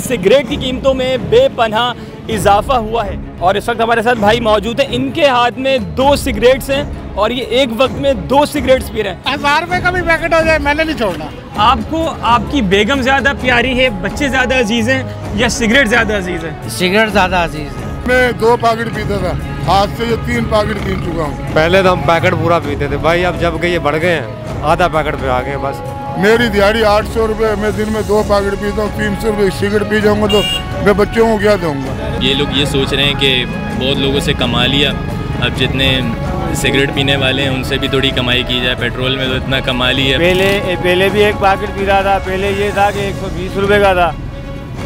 Cigarette की कीमतों में बेपनाह इजाफा हुआ है। और इस वक्त हमारे साथ भाई मौजूद हैं, इनके हाथ में 2 सिगरेट्स हैं और ये एक वक्त में 2 सिगरेट्स पी रहे हैं। 1000 रुपए का भी पैकेट हो जाए मैंने नहीं छोड़ना। आपको आपकी बेगम ज्यादा प्यारी है, बच्चे ज्यादा अजीज हैं या सिगरेट ज्यादा अजीज है? सिगरेट ज्यादा अजीज है। मैं 2 पैकेट पीता था, आज से ये 3 पैकेट पी चुका हूँ। पहले तो हम पैकेट पूरा पीते थे भाई, अब जब के ये बढ़ गए हैं आधा पैकेट पे आ गए बस। मेरी दिहाड़ी 800 रुपये, मैं दिन में 2 पैकेट पीता हूँ। 300 रुपये सिगरेट पी जाऊँगा तो मैं बच्चों को क्या दूँगा? ये लोग ये सोच रहे हैं कि बहुत लोगों से कमा लिया, अब जितने सिगरेट पीने वाले हैं उनसे भी थोड़ी कमाई की जाए। पेट्रोल में तो इतना कमा लिया। पहले भी एक पैकेट पी रहा था, पहले ये था कि 120 रुपये का था,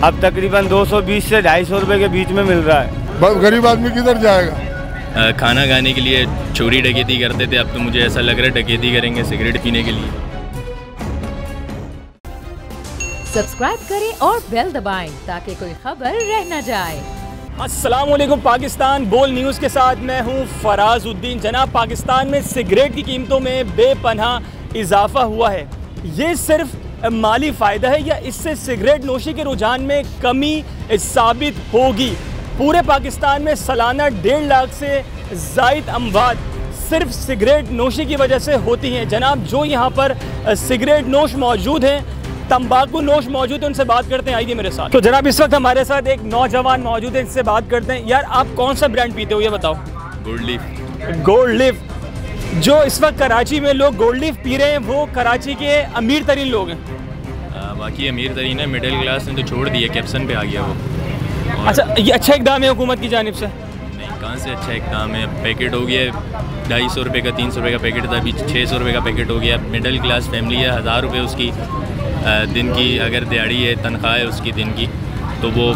अब तकरीबन 220 से 250 रुपये के बीच में मिल रहा है। गरीब आदमी किधर जाएगा? खाना खाने के लिए चोरी डकैती करते थे, अब तो मुझे ऐसा लग रहा है डकैती करेंगे सिगरेट पीने के लिए। सब्सक्राइब करें और बेल दबाएं ताकि कोई खबर रह न जाए। अस्सलाम वालेकुम पाकिस्तान, बोल न्यूज़ के साथ मैं हूं फराजुद्दीन। जनाब, पाकिस्तान में सिगरेट की कीमतों में बेपनाह इजाफा हुआ है। ये सिर्फ माली फ़ायदा है या इससे सिगरेट नोशी के रुझान में कमी साबित होगी? पूरे पाकिस्तान में सालाना 1.5 लाख से ज़ायद अमवात सिर्फ सिगरेट नोशी की वजह से होती हैं। जनाब, जो यहाँ पर सिगरेट नोश मौजूद हैं, तंबाकू नोश मौजूद है, उनसे बात करते हैं। आइए मेरे साथ। तो जनाब, इस वक्त हमारे साथ एक नौजवान मौजूद है, इससे बात करते हैं। यार, आप कौन सा ब्रांड पीते हो ये बताओ? Gold leaf. Gold leaf. जो इस वक्त कराची में लोग गोल्ड लीफ पी रहे हैं वो कराची के अमीर तरीन लोग हैं। बाकी अमीर तरीन है, मिडिल क्लास ने तो छोड़ दिया, कैप्सन पे आ गया वो। अच्छा, ये अच्छा इकदाम है हुकूमत की जानिब से? नहीं, कहाँ से अच्छा इकदाम है। पैकेट हो गया 250 रुपये का, 300 रुपये का पैकेट था, अभी 600 रुपये का पैकेट हो गया। मिडिल क्लास फैमिली है, 1000 रुपये उसकी दिन की अगर दिहाड़ी है, तनख्वाह है उसकी दिन की, तो वो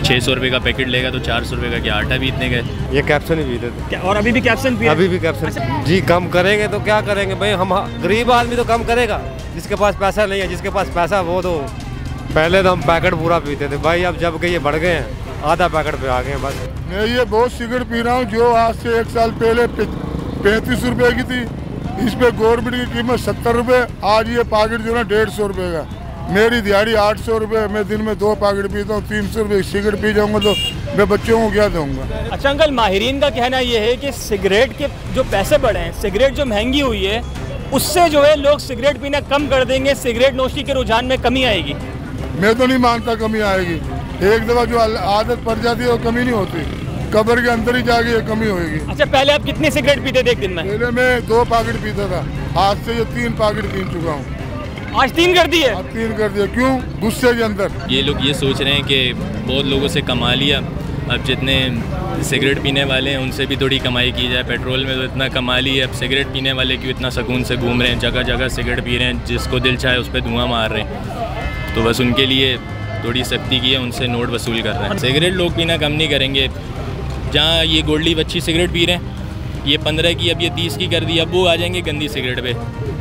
600 रुपये का पैकेट लेगा तो 400 रुपये का क्या आटा भी इतने का? ये कैप्सन ही पीते थे। और अभी भी कैप्सन पी? अभी भी कैप्सन। जी, कम करेंगे तो क्या करेंगे भाई, हम गरीब आदमी तो कम करेगा, जिसके पास पैसा नहीं है, जिसके पास पैसा वो तो। पहले तो हम पैकेट पूरा पीते थे भाई, अब जब के ये बढ़ गए हैं आधा पैकेट पे आ गए बस। मैं ये बहुत सिगरेट पी रहा हूँ जो आज से 1 साल पहले 35 रुपये की थी, इस पे गवर्नमेंट की कीमत 70 रुपये, आज ये पैकेट जो है 150 रुपये का। मेरी दिहाड़ी 800 रुपये, मैं दिन में 2 पैकेट पीता हूँ। 300 रुपये सिगरेट पी जाऊँगा तो मैं बच्चों को क्या दूँगा? अच्छा अंकल, माहिरीन का कहना ये है कि सिगरेट के जो पैसे बढ़े हैं, सिगरेट जो महंगी हुई है, उससे जो है लोग सिगरेट पीना कम कर देंगे, सिगरेट नोशी के रुझान में कमी आएगी। मैं तो नहीं मानता कमी आएगी। एक दफ़ा जो आदत पड़ जाती है वो कमी नहीं होती, कब्र के अंदर ही जाके ये कमी होगी। अच्छा, पहले आप कितनी सिगरेट पीते थे एक दिन में? पहले मैं 2 पैकेट पीता था, आज से ये 3 पैकेट पी चुका हूँ। आज 3 कर दिए? आज 3 कर दिया। क्यों? गुस्से के अंदर। ये लोग ये सोच रहे हैं कि बहुत लोगों से कमा लिया, अब जितने सिगरेट पीने वाले हैं उनसे भी थोड़ी कमाई की जाए। पेट्रोल में तो इतना कमा लिया, अब सिगरेट पीने वाले क्यों इतना सुकून से घूम रहे हैं, जगह जगह सिगरेट पी रहे हैं, जिसको दिल चाहे उस पर धुआं मार रहे हैं। तो बस उनके लिए थोड़ी सख्ती की है, उनसे नोट वसूल कर रहे हैं। सिगरेट लोग पीना कम नहीं करेंगे। जहाँ ये गोल्ड लीफ अच्छी सिगरेट पी रहे हैं, ये 15 की, अब ये 30 की कर दी, अब वो आ जाएंगे गंदी सिगरेट पे,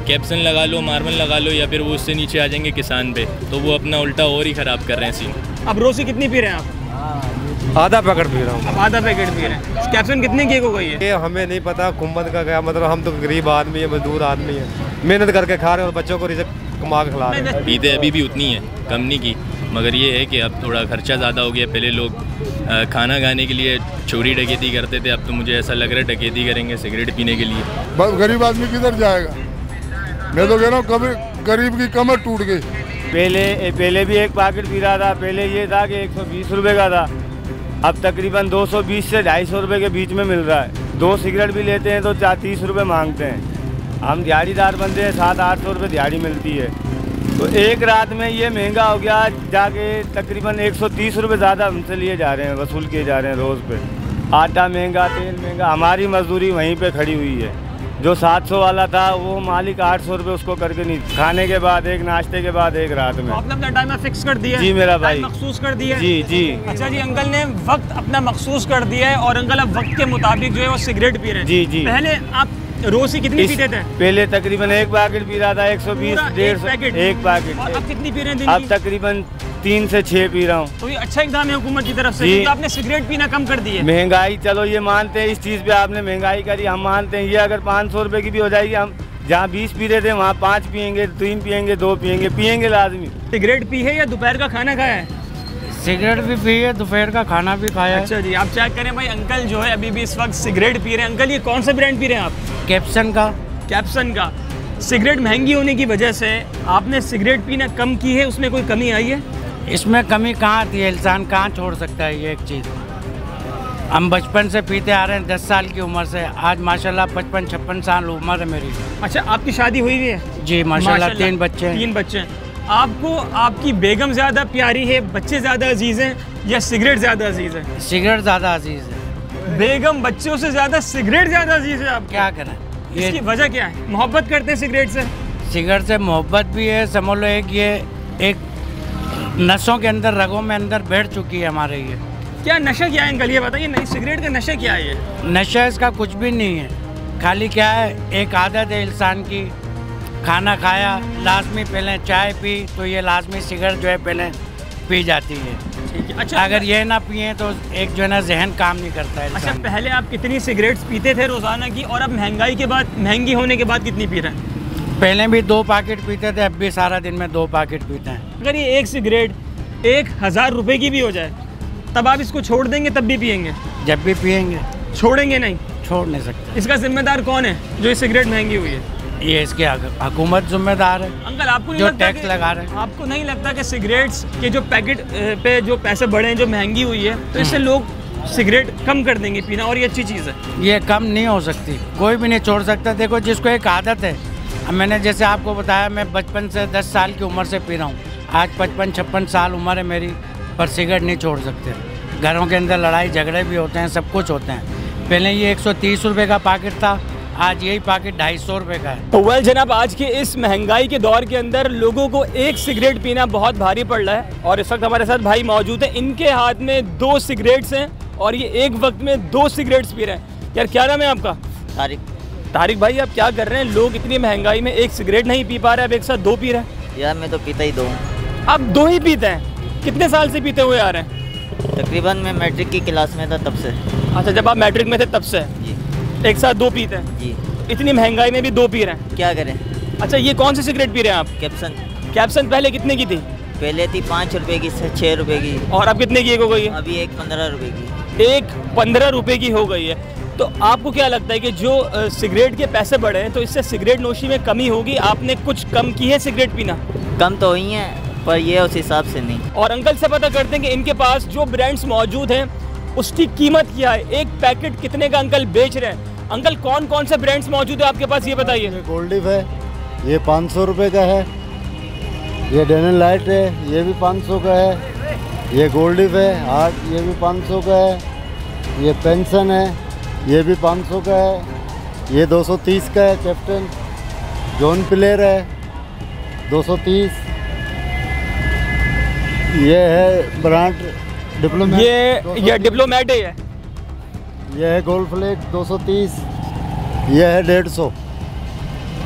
कैप्सन लगा लो, मार्बल लगा लो, या फिर वो उससे नीचे आ जाएंगे किसान पे, तो वो अपना उल्टा और ही ख़राब कर रहे हैं सीन। अब रोज़ कितनी पी रहे हैं आप? आधा पैकेट पी रहा हूँ। अब आधा पैकेट पी रहे हैं। कैप्सन कितने की हो गई है? ये हमें नहीं पता हुकूमत का क्या मतलब, हम तो गरीब आदमी है, मजदूर आदमी है, मेहनत करके खा रहे हैं और बच्चों को रिज़्क कमा के खिला रहे हैं। पीते अभी भी उतनी है, कम नहीं की, मगर ये है कि अब थोड़ा खर्चा ज़्यादा हो गया। पहले लोग खाना खाने के लिए चोरी डकैती करते थे, अब तो मुझे ऐसा लग रहा है डकैती करेंगे सिगरेट पीने के लिए। गरीब आदमी किधर जाएगा? मैं तो कह रहा हूँ कभी गरीब की कमर टूट गई। पहले भी एक पैकेट पी रहा था, पहले ये था कि 120 रुपये का था, अब तकरीबन 220 से 250 रुपये के बीच में मिल रहा है। 2 सिगरेट भी लेते हैं तो 30 रुपये मांगते हैं। हम दिहाड़ीदार बंदे हैं, 700-800 रुपये दिहाड़ी मिलती है, तो एक रात में ये महंगा हो गया, जाके तकरीबन 130 रुपये ज़्यादा हमसे लिए जा रहे हैं, वसूल किए जा रहे हैं रोज़ पे। आटा महंगा, तेल महंगा, हमारी मजदूरी वहीं पे खड़ी हुई है। जो 700 वाला था वो मालिक 800 रुपये उसको करके नहीं, खाने के बाद एक, नाश्ते के बाद एक, रात में। आपने अपना टाइम फिक्स कर दिया? जी मेरा भाई, मखसूस कर दिया। जी जी। अच्छा जी, अंकल ने वक्त अपना मखसूस कर दिया है और अंकल अब वक्त के मुताबिक जो है वो सिगरेट पी रहे हैं। जी जी। पहले आप रोज ही कितनी पीते थे? पहले तकरीबन एक पैकेट पी रहा था, 120, 150 एक पैकेट। और अब कितनी पी रहे हैं? अब तकरीबन 3 से 6 पी रहा हूँ। तो ये अच्छा इकदाम है हुकूमत की तरफ से कि आपने सिगरेट पीना कम कर दी है। महंगाई, चलो ये मानते हैं, इस चीज़ पे आपने महंगाई करी, हम मानते हैं। ये अगर 500 रुपये की भी हो जाएगी, हम जहाँ 20 पी रहे थे वहाँ 5 पियेंगे, 3 पियेंगे, 2 पियेंगे, पियेंगे लाजमी। सिगरेट पी है या दोपहर का खाना खाया है? सिगरेट भी पी है, दोपहर का खाना भी खाया है। अच्छा जी, आप चेक करें भाई, अंकल जो है अभी भी इस वक्त सिगरेट पी रहे हैं। अंकल ये कौन सा ब्रांड पी रहे हैं आप? कैप्सन का। कैप्सन का। सिगरेट महंगी होने की वजह से आपने सिगरेट पीना कम की है, उसमें कोई कमी आई है? इसमें कमी कहाँ आती है, इंसान कहाँ छोड़ सकता है ये एक चीज़। हम बचपन से पीते आ रहे हैं, 10 साल की उम्र से। आज माशाल्लाह 55-56 साल उम्र है मेरी। अच्छा, आपकी शादी हुई हुई है? जी माशाल्लाह 3 बच्चे हैं। 3 बच्चे हैं। आपको आपकी बेगम ज़्यादा प्यारी है, बच्चे ज़्यादा अजीज़ हैं, या सिगरेट ज़्यादा अजीज़ है? सिगरेट ज़्यादा अजीज़ है। बेगम बच्चों से ज़्यादा सिगरेट ज़्यादा अजीज़ है। आप क्या करें, इसकी वजह क्या है? मोहब्बत करते हैं सिगरेट से? सिगरेट से मोहब्बत भी है, समझ लो एक नसों के अंदर, रगों में अंदर बैठ चुकी है हमारे। ये क्या नशा क्या है अंकल, ये बताइए। नहीं, सिगरेट का नशा क्या है? ये नशा इसका कुछ भी नहीं है, खाली क्या है, एक आदत है इंसान की। खाना खाया लाजमी पहले चाय पी, तो ये लाजमी सिगरेट जो है पहले पी जाती है। ठीक है। अच्छा, अगर ये ना पिए तो एक जो है ना जहन काम नहीं करता है। अच्छा, पहले आप कितनी सिगरेट्स पीते थे रोज़ाना की, और अब महंगाई के बाद, महंगी होने के बाद कितनी पी रहे हैं? पहले भी 2 पैकेट पीते थे, अब भी सारा दिन में 2 पैकेट पीते हैं। अगर ये एक सिगरेट 1000 रुपये की भी हो जाए, तब आप इसको छोड़ देंगे? तब भी पियेंगे? जब भी पियेंगे। छोड़ेंगे नहीं? छोड़ नहीं सकते। इसका जिम्मेदार कौन है जो ये सिगरेट महंगी हुई है? ये इसके हुकूमत जिम्मेदार है। अंकल, आपको नहीं जो लगता टैक्स लगा रहे हैं। आपको नहीं लगता कि सिगरेट्स के जो पैकेट पे जो पैसे बढ़े हैं, जो महंगी हुई है, तो इससे लोग सिगरेट कम कर देंगे पीना, और ये अच्छी चीज़ है? ये कम नहीं हो सकती, कोई भी नहीं छोड़ सकता। देखो, जिसको एक आदत है, मैंने जैसे आपको बताया, मैं बचपन से 10 साल की उम्र से पी रहा हूँ। आज 55-56 साल उम्र है मेरी, पर सिगरेट नहीं छोड़ सकते। घरों के अंदर लड़ाई झगड़े भी होते हैं, सब कुछ होते हैं। पहले ये 130 रुपये का पैकेट था, आज यही पैकेट 250 रुपये का है। वेल जनाब, आज के इस महंगाई के दौर के अंदर लोगों को एक सिगरेट पीना बहुत भारी पड़ रहा है। और इस वक्त हमारे साथ भाई मौजूद हैं, इनके हाथ में 2 सिगरेट्स हैं, और ये एक वक्त में 2 सिगरेट्स पी रहे हैं। यार, क्या नाम है आपका? तारिक। तारिक भाई, आप क्या कर रहे हैं? लोग इतनी महंगाई में एक सिगरेट नहीं पी पा रहे, अब एक साथ 2 पी रहे हैं। यार मैं तो पीता ही 2 हूँ। आप 2 ही पीते हैं? कितने साल से पीते हुए आ रहे हैं? तकरीबन मैं मैट्रिक की क्लास में था तब से। अच्छा, जब आप मैट्रिक में थे तब से? जी। एक साथ 2 पीते हैं? जी। इतनी महंगाई में भी 2 पी रहे हैं? क्या करें। अच्छा, ये कौन सी सिगरेट पी रहे हैं आप? कैप्सन। कैप्सन पहले कितने की थी? पहले थी 5 रुपए की, 6 रुपए की। और अब कितने की एक हो गई है? अभी एक 15 रुपए की। एक 15 रुपए की हो गई है। तो आपको क्या लगता है कि जो सिगरेट के पैसे बढ़े हैं, तो इससे सिगरेट नोशी में कमी होगी? आपने कुछ कम की है सिगरेट पीना? कम तो हुई है, पर ये उस हिसाब से नहीं। और अंकल से पता करते हैं कि इनके पास जो ब्रांड्स मौजूद हैं उसकी कीमत क्या है, एक पैकेट कितने का अंकल बेच रहे हैं। अंकल, कौन कौन से ब्रांड्स मौजूद है आपके पास, ये बताइए। गोल्डिफ है, ये 500 रुपये का है। ये डेनल लाइट है, ये भी 500 का है। ये गोल्डिफ है आर्ट, ये भी 500 का है। ये पेंशन है, ये भी 500 का है। ये 230 का है कैप्टन। जॉन प्लेयर है 230। ये है ब्रांड डिप्लोमेट। ये डिप्लोमेट है। ये है गोल्ड फ्लेक 230। ये है 150।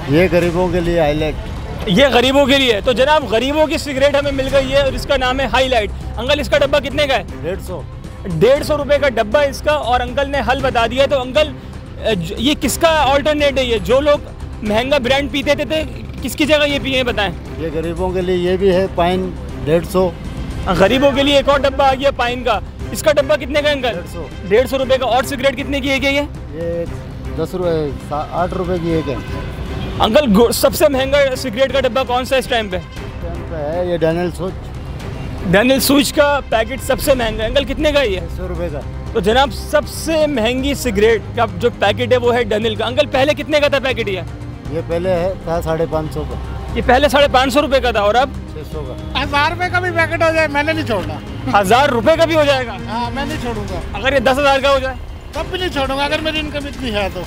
ये गरीबों के लिए हाईलाइट। ये गरीबों के लिए। तो जनाब, गरीबों की सिगरेट हमें मिल गई है और इसका नाम है हाईलाइट। अंकल, इसका डब्बा कितने का है? 150 रुपये का डब्बा इसका। और अंकल ने हल बता दिया। तो अंकल, ये किसका ऑल्टरनेट है? ये जो लोग महंगा ब्रांड पीते थे किसकी जगह ये पिए, बताएं। ये गरीबों के लिए ये भी है पाइन 150। गरीबों के लिए एक और डब्बा आ गया पाइन का। इसका डब्बा कितने का अंकल? 150 रुपये का। और सिगरेट कितने की है ये? 10 रुपये 8 रुपये की एक है। अंकल, सबसे महंगा सिगरेट का डब्बा कौन सा इस टाइम पे? है ये डैनियल सूच। डैनियल सूच का पैकेट सबसे महंगा है। अंकल, कितने का ये? 100 रुपये का। तो जनाब, सबसे महंगी सिगरेट का जो पैकेट है वो है डैनियल का। अंकल, पहले कितने का था पैकेट ये पहले था 550 का। ये पहले 550 रुपये का था, और अब 600 का। 1000 रुपये का भी पैकेट हो जाए मैंने नहीं छोड़ना। 1000 रुपये का भी हो जाएगा? हाँ, मैं नहीं छोड़ूंगा। अगर ये 10,000 का हो जाए तब भी नहीं छोड़ूंगा, अगर मेरी इनकम इतनी है तो।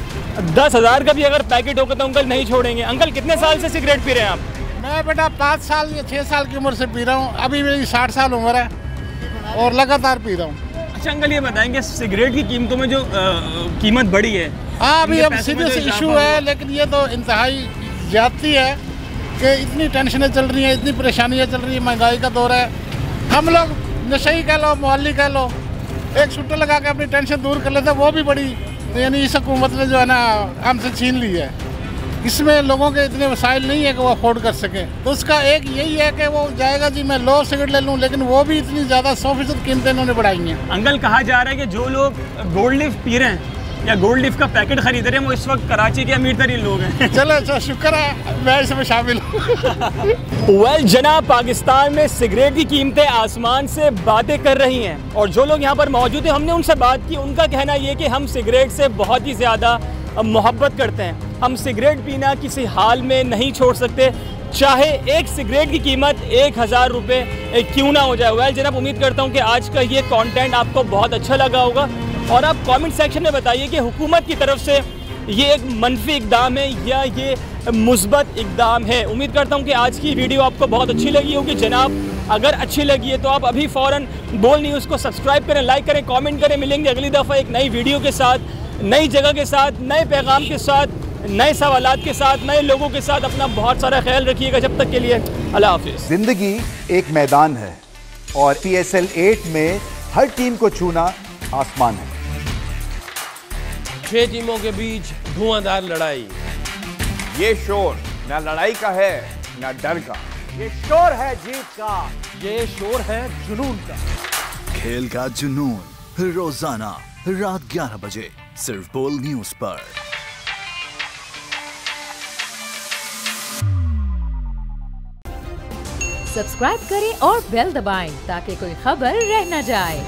10,000 का भी अगर पैकेट होगा तो अंकल नहीं छोड़ेंगे। अंकल, कितने साल से सिगरेट पी रहे हैं आप? मैं बेटा 5 साल या 6 साल की उम्र से पी रहा हूँ। अभी मेरी 60 साल उम्र है और लगातार पी रहा हूँ। अच्छा अंकल, ये बताएंगे सिगरेट की कीमतों में जो कीमत बढ़ी है? हाँ, अभी अब सीरियस इशू है, लेकिन ये तो इंतहाई ज्यादती है कि इतनी टेंशनें चल रही हैं, इतनी परेशानियाँ चल रही हैं, महंगाई का दौर है। हम लोग नशई कह लो, मोहल्ली कह लो, एक छुट्टा लगा के अपनी टेंशन दूर कर लेते, वो भी बड़ी यानी इस हुकूमत ने जो है ना हमसे छीन ली है। इसमें लोगों के इतने वसाइल नहीं है कि वो अफोर्ड कर सके, तो उसका एक यही है कि वो जाएगा जी मैं लो सिगरेट ले लूँ, लेकिन वो भी इतनी ज़्यादा 100% कीमतें इन्होंने बढ़ाई हैं। अंकल, कहा जा रहा है कि जो लोग गोल्ड लीफ पी रहे हैं या गोल्ड लीफ का पैकेट खरीद रहे हैं वो इस वक्त कराची के अमीर तरीन लोग हैं। चलो अच्छा, शुक्र है मैं इसमें शामिल हूँ। वेल जनाब, पाकिस्तान में सिगरेट की कीमतें आसमान से बातें कर रही हैं और जो लोग यहाँ पर मौजूद हैं हमने उनसे बात की। उनका कहना ये कि हम सिगरेट से बहुत ही ज़्यादा मोहब्बत करते हैं, हम सिगरेट पीना किसी हाल में नहीं छोड़ सकते, चाहे एक सिगरेट की कीमत 1000 रुपये क्यों ना हो जाए। वेल जनाब, उम्मीद करता हूँ कि आज का ये कंटेंट आपको बहुत अच्छा लगा होगा और आप कमेंट सेक्शन में बताइए कि हुकूमत की तरफ से ये एक मनफी इक़दाम है या ये मुस्बत इक़दाम है। उम्मीद करता हूँ कि आज की वीडियो आपको बहुत अच्छी लगी होगी। जनाब, अगर अच्छी लगी है तो आप अभी फ़ौरन बोल न्यूज़ को सब्सक्राइब करें, लाइक करें, कमेंट करें। मिलेंगे अगली दफ़ा एक नई वीडियो के साथ, नई जगह के साथ, नए पैगाम के साथ, नए सवालात के साथ, नए लोगों के साथ। अपना बहुत सारा ख्याल रखिएगा। जब तक के लिए अल्लाह हाफिज़। जिंदगी एक मैदान है और PSL 8 में हर टीम को छूना आसमान है। 6 टीमों के बीच धुआंधार लड़ाई। ये शोर ना लड़ाई का है ना डर का, ये शोर है जीत का, ये शोर है जुनून का। खेल का जुनून रोजाना रात 11 बजे सिर्फ बोल न्यूज पर। सब्सक्राइब करें और बेल दबाएं ताकि कोई खबर रह न जाए।